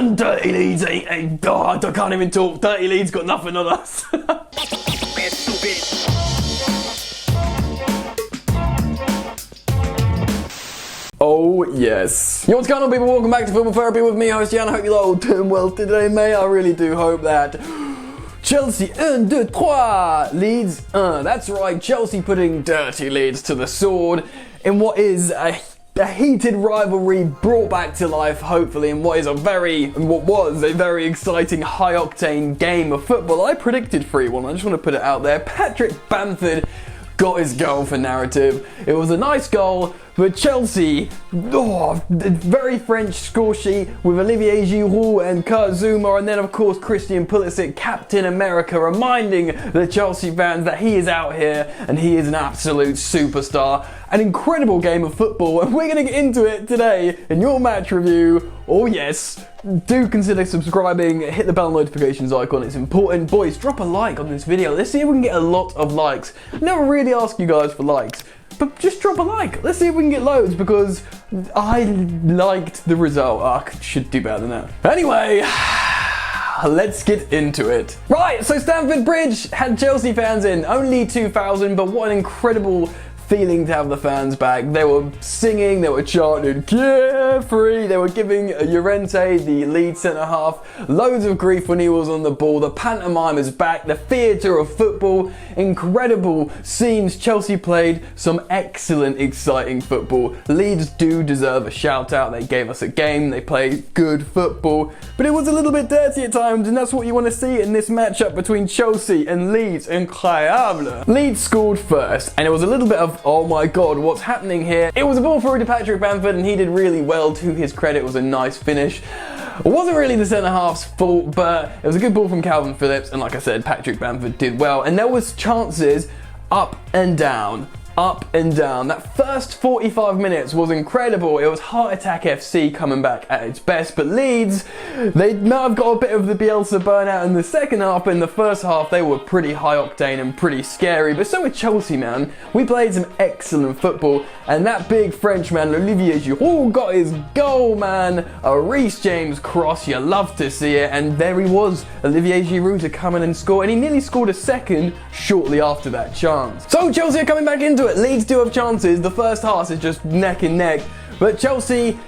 And Dirty Leeds oh, I can't even talk. Dirty Leeds got nothing on us. Oh yes. Yo, what's going on, people? Welcome back to Football Therapy with me, host Jan. I hope you're all doing well today, mate. I really do hope that. Chelsea 1, 2, 3, Leeds 1. That's right, Chelsea putting Dirty Leeds to the sword in what is a heated rivalry brought back to life, hopefully, in what was a very exciting, high-octane game of football. I predicted 3-1. I just want to put it out there. Patrick Bamford got his goal for narrative. It was a nice goal, but Chelsea, very French score sheet with Olivier Giroud and Zouma, and then of course Christian Pulisic, Captain America, reminding the Chelsea fans that he is out here and he is an absolute superstar. An incredible game of football, and we're going to get into it today in your match review. Oh yes, do consider subscribing, hit the bell notifications icon, it's important. Boys, drop a like on this video. Let's see if we can get a lot of likes. I never really ask you guys for likes, but just drop a like. Let's see if we can get loads, because I liked the result. I should do better than that. Anyway, let's get into it. Right, so Stamford Bridge had Chelsea fans in. Only 2,000, but what an incredible feeling to have the fans back. They were singing, they were chanting, carefree. They were giving Llorente, the lead centre-half, loads of grief when he was on the ball. The pantomime is back, the theatre of football. Incredible scenes. Chelsea played some excellent, exciting football. Leeds do deserve a shout out. They gave us a game, they played good football, but it was a little bit dirty at times, and that's what you want to see in this matchup between Chelsea and Leeds. Incroyable. Leeds scored first, and it was a little bit of, oh my god, what's happening here? It was a ball through to Patrick Bamford, and he did really well. To his credit, it was a nice finish. It wasn't really the centre-half's fault, but it was a good ball from Calvin Phillips, and like I said, Patrick Bamford did well, and there was chances up and down. Up and down. That first 45 minutes was incredible. It was Heart Attack FC coming back at its best, but Leeds, they might have got a bit of the Bielsa burnout in the second half, but in the first half they were pretty high octane and pretty scary. But so with Chelsea, man. We played some excellent football, and that big Frenchman Olivier Giroud got his goal, man. A Reece James cross, you love to see it, and there he was, Olivier Giroud, to come in and score, and he nearly scored a second shortly after that chance. So Chelsea are coming back into it. Leeds do have chances. The first half is just neck and neck, but Chelsea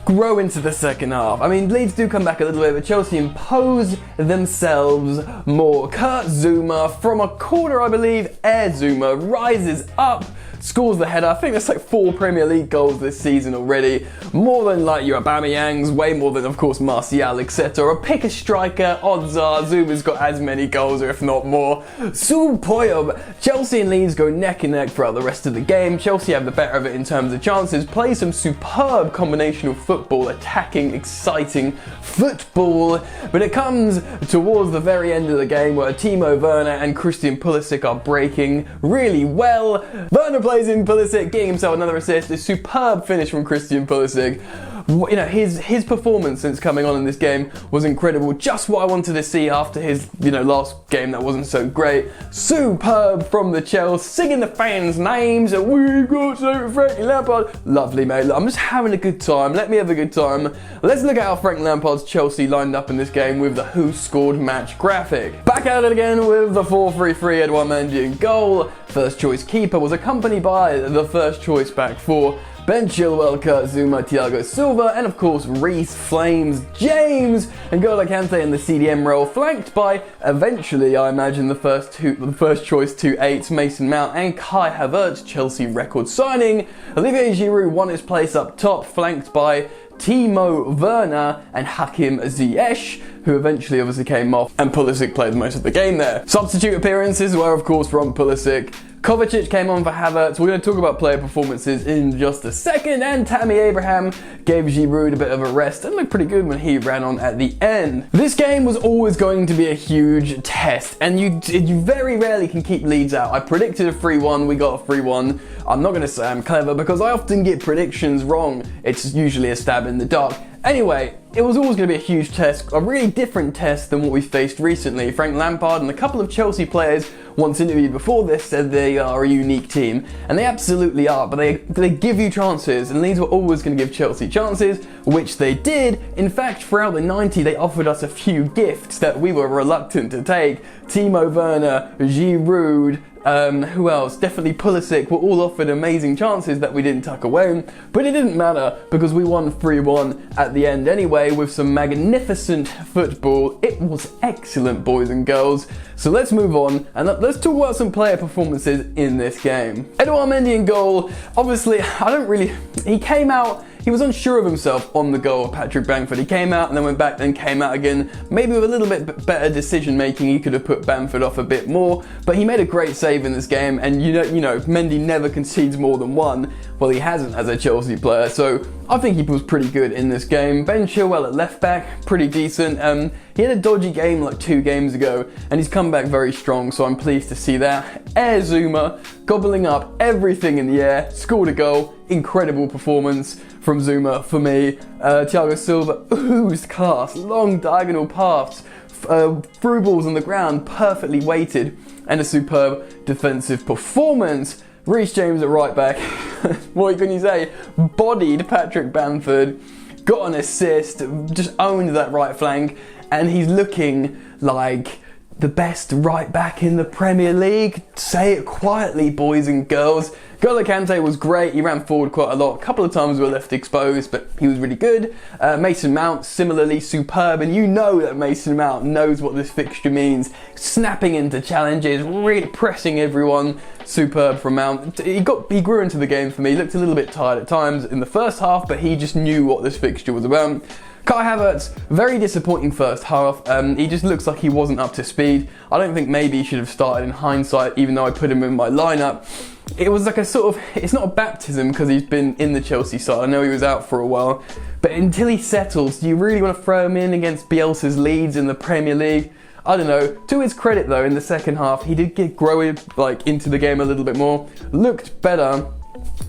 grow into the second half. I mean, Leeds do come back a little bit, but Chelsea impose themselves more. Zouma from a corner, I believe. Zouma rises up, scores the header. I think that's like 4 Premier League goals this season already. More than like your Aubameyangs, way more than, of course, Marcelo, etc. Pick a striker, odds are Zouma's got as many goals, or if not more. Superb. Chelsea and Leeds go neck and neck throughout the rest of the game. Chelsea have the better of it in terms of chances, play some superb combination of football, attacking, exciting football. But it comes towards the very end of the game where Timo Werner and Christian Pulisic are breaking really well. Werner plays in Pulisic, getting himself another assist. A superb finish from Christian Pulisic. You know, his performance since coming on in this game was incredible. Just what I wanted to see after his, last game that wasn't so great. Superb from the Chelsea, singing the fans' names. We got so Frank Lampard. Lovely, mate. I'm just having a good time. Let me have a good time. Let's look at how Frank Lampard's Chelsea lined up in this game with the Who Scored match graphic. Back at it again with the 4-3-3 Edouard Mendy in goal. First choice keeper was accompanied by the first choice back four. Ben Chilwell, Zouma, Thiago Silva, and of course Reece Flames James, and N'Golo Kante in the CDM role, flanked by, eventually I imagine, the first choice 2-8, Mason Mount and Kai Havertz, Chelsea record signing. Olivier Giroud won his place up top, flanked by Timo Werner and Hakim Ziyech, who eventually obviously came off, and Pulisic played most of the game there. Substitute appearances were of course from Pulisic. Kovacic came on for Havertz. We're going to talk about player performances in just a second, and Tammy Abraham gave Giroud a bit of a rest and looked pretty good when he ran on at the end. This game was always going to be a huge test, and you very rarely can keep Leeds out. I predicted a 3-1, we got a 3-1. I'm not going to say I'm clever because I often get predictions wrong. It's usually a stab in the dark. Anyway, it was always going to be a huge test, a really different test than what we faced recently. Frank Lampard and a couple of Chelsea players once interviewed before this, said they are a unique team, and they absolutely are, but they give you chances, and Leeds were always going to give Chelsea chances, which they did. In fact, throughout the 90, they offered us a few gifts that we were reluctant to take. Timo Werner, Giroud, who else? Definitely Pulisic were all offered amazing chances that we didn't tuck away, but it didn't matter because we won 3-1 at the end anyway with some magnificent football. It was excellent, boys and girls. So let's move on and let's talk about some player performances in this game. Edouard Mendy in goal. Obviously, he came out, he was unsure of himself on the goal of Patrick Bamford. He came out and then went back, then came out again. Maybe with a little bit better decision making, he could have put Bamford off a bit more, but he made a great save in this game, and you know, Mendy never concedes more than one. Well, he hasn't as a Chelsea player, so I think he was pretty good in this game. Ben Chilwell at left back, pretty decent. He had a dodgy game like 2 games ago, and he's come back very strong, so I'm pleased to see that. Zouma, gobbling up everything in the air, scored a goal. Incredible performance from Zouma for me. Thiago Silva oozed class, long diagonal paths, through balls on the ground, perfectly weighted, and a superb defensive performance. Reece James at right back, what can you say? Bodied Patrick Bamford, got an assist, just owned that right flank, and he's looking like the best right back in the Premier League. Say it quietly, boys and girls. N'Golo Kante was great. He ran forward quite a lot. A couple of times we were left exposed, but he was really good. Mason Mount, similarly superb, and you know that Mason Mount knows what this fixture means. Snapping into challenges, really pressing everyone. Superb from Mount. He grew into the game for me. He looked a little bit tired at times in the first half, but he just knew what this fixture was about. Kai Havertz, very disappointing first half. He just looks like he wasn't up to speed. I don't think maybe he should have started in hindsight, even though I put him in my lineup. It was like a sort of, it's not a baptism because he's been in the Chelsea side. I know he was out for a while, but until he settles, do you really want to throw him in against Bielsa's Leeds in the Premier League? I don't know. To his credit though, in the second half, he did get growing into the game a little bit more. Looked better.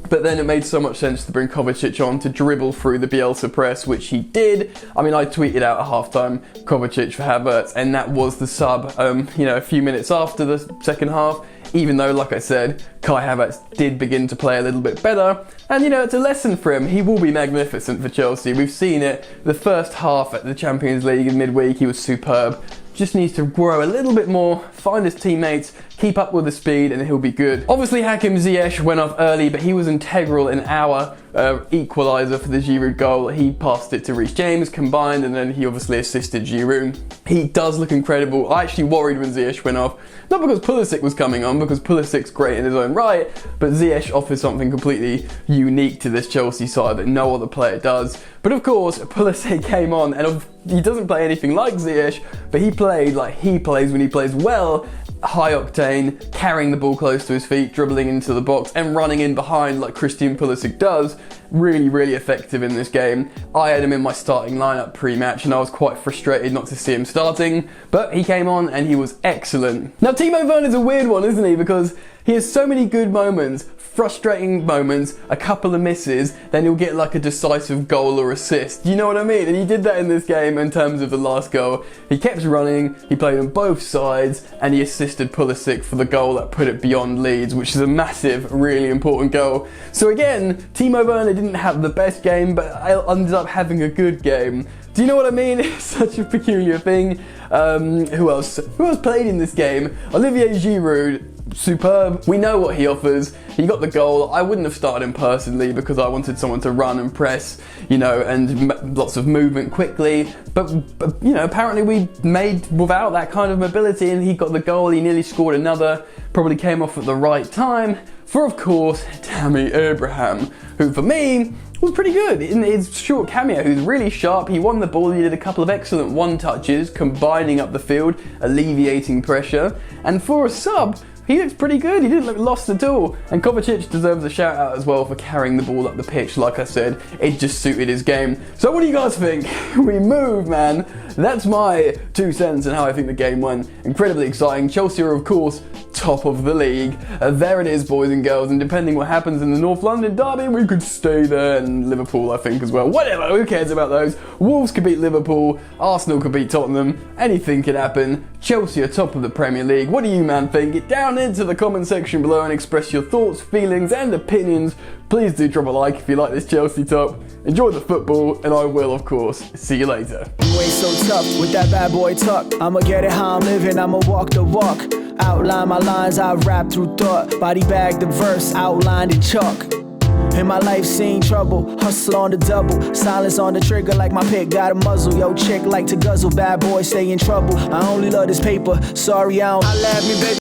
But then it made so much sense to bring Kovacic on to dribble through the Bielsa press, which he did. I mean, I tweeted out at halftime Kovacic for Havertz, and that was the sub, a few minutes after the second half, even though, like I said, Kai Havertz did begin to play a little bit better. And, it's a lesson for him. He will be magnificent for Chelsea. We've seen it. The first half at the Champions League in midweek, he was superb. Just needs to grow a little bit more, find his teammates, keep up with the speed, and he'll be good. Obviously, Hakim Ziyech went off early, but he was integral in our equaliser for the Giroud goal. He passed it to Reece James, combined, and then he obviously assisted Giroud. He does look incredible. I actually worried when Ziyech went off, not because Pulisic was coming on, because Pulisic's great in his own right, but Ziyech offers something completely unique to this Chelsea side that no other player does. But of course, Pulisic came on, and he doesn't play anything like Ziyech, but he played like he plays when he plays well. High octane, carrying the ball close to his feet, dribbling into the box and running in behind like Christian Pulisic does. Really, really effective in this game. I had him in my starting lineup pre-match and I was quite frustrated not to see him starting, but he came on and he was excellent. Now Timo Werner's a weird one, isn't he? Because he has so many good moments, frustrating moments, a couple of misses, then he'll get like a decisive goal or assist. You know what I mean? And he did that in this game in terms of the last goal. He kept running, he played on both sides, and he assisted Pulisic for the goal that put it beyond Leeds, which is a massive, really important goal. So again, Timo Werner didn't have the best game, but I ended up having a good game. Do you know what I mean? It's such a peculiar thing. Who else played in this game? Olivier Giroud. Superb. We know what he offers. He got the goal. I wouldn't have started him personally because I wanted someone to run and press, and lots of movement quickly. But apparently we made without that kind of mobility, and he got the goal. He nearly scored another. Probably came off at the right time for, of course, Tammy Abraham, who for me was pretty good in his short cameo. He was really sharp. He won the ball. He did a couple of excellent one-touches, combining up the field, alleviating pressure. And for a sub, he looks pretty good. He didn't look lost at all. And Kovacic deserves a shout out as well for carrying the ball up the pitch. Like I said, it just suited his game. So what do you guys think? We move, man. That's my 2 cents on how I think the game went. Incredibly exciting. Chelsea are, of course, top of the league. There it is, boys and girls, and depending what happens in the North London derby, we could stay there, and Liverpool, I think, as well. Whatever, who cares about those? Wolves could beat Liverpool, Arsenal could beat Tottenham, anything could happen. Chelsea are top of the Premier League. What do you, man, think? Get down into the comment section below and express your thoughts, feelings, and opinions. Please do drop a like if you like this Chelsea top. Enjoy the football, and I will, of course, see you later. You ain't so tough with that bad boy tuck. I'ma get it how I'm living, I'ma walk the walk. Outline my lines, I rap through thought. Body bag the verse, outlined in chalk. In my life seen trouble, hustle on the double. Silence on the trigger like my pick got a muzzle. Yo, chick like to guzzle, bad boy stay in trouble. I only love this paper, sorry I don't. I laugh me, baby.